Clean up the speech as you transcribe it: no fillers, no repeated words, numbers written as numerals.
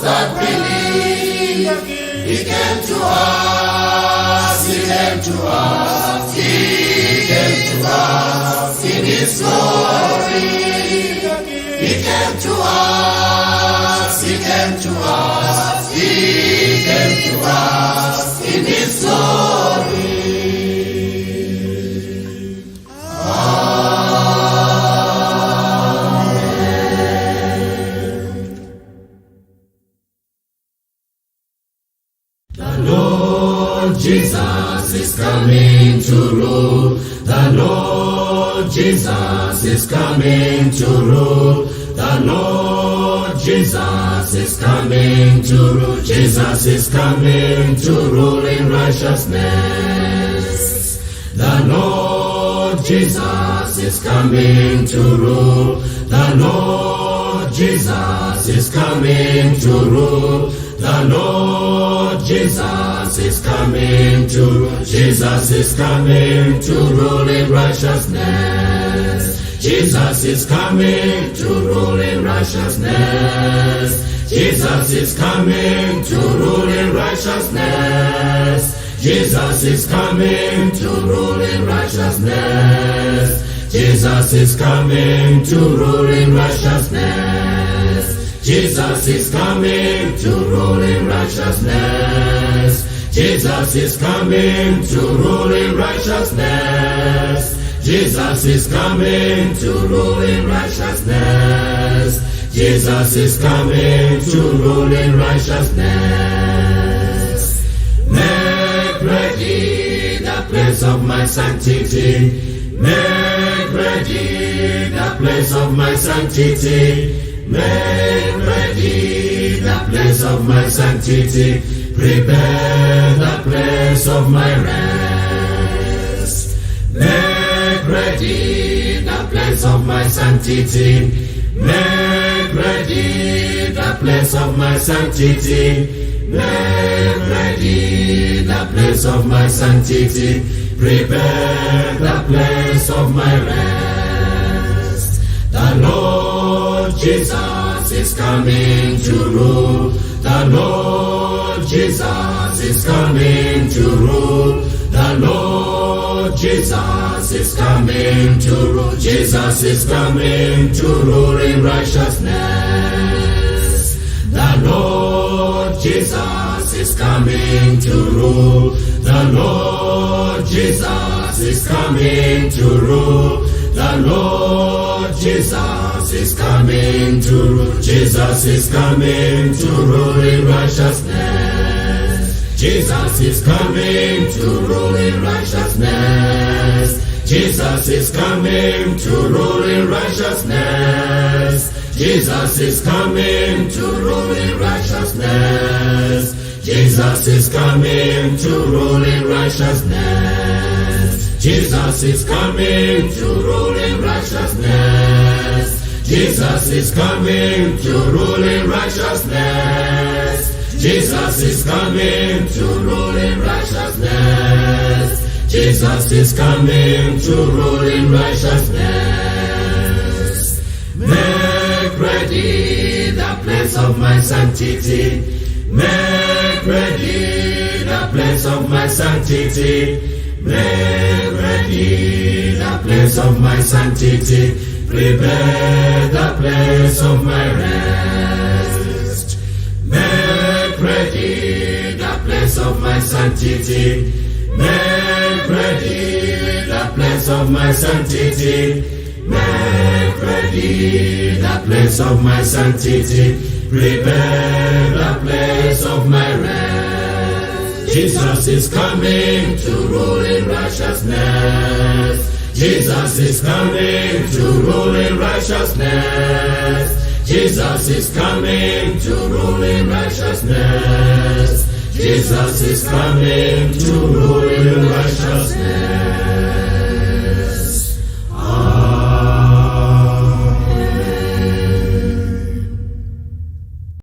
that believe. He came to us, He came to us, He came to us in His glory. He came to us, He came to us, He came to us in His glory. Jesus is coming to rule. The Lord Jesus is coming to rule. The Lord Jesus is coming to rule. Jesus is coming to rule in righteousness. The Lord Jesus is coming to rule. The Lord Jesus is coming to rule. The Lord Jesus is coming to rule. Jesus is coming to rule in righteousness. Jesus is coming to rule in righteousness. Jesus is coming to rule in righteousness. Jesus is coming to rule in righteousness. Jesus is coming to rule in righteousness. Jesus is coming to rule in righteousness. Jesus is coming to rule in righteousness. Jesus is coming to rule in righteousness. Jesus is coming to rule in righteousness. Make ready the place of my sanctity. Make ready the place of my sanctity. Make ready the place of my sanctity. Prepare the place of my rest. Make ready the place of my sanctity. Make ready the place of my sanctity. Make ready the place of my sanctity. Prepare the place of my rest. The Lord Jesus is coming to rule. The Lord Jesus is coming to rule. The Lord Jesus is coming to rule. Jesus is coming to rule in righteousness. The Lord Jesus is coming to rule. The Lord Jesus is coming to rule. The Lord Jesus is coming to rule. Jesus is coming to rule in righteousness. Jesus is coming to rule in righteousness. Jesus is coming to rule in righteousness. Jesus is coming to rule in righteousness. Jesus is coming to rule in righteousness. Jesus is coming to rule in righteousness. Jesus is coming to rule in righteousness. Jesus is coming to rule in righteousness. Jesus is coming to rule in righteousness. Make ready the place of my sanctity. Make ready the place of my sanctity. Make ready the place of my sanctity. Prepare the place of my rest. Make ready the place of my sanctity. Make ready the place of my sanctity. Make ready the place of my sanctity. Prepare the place of my rest. Jesus is coming to rule in righteousness. Jesus is coming to rule in righteousness. Jesus is coming to rule in righteousness. Jesus is coming to rule in righteousness.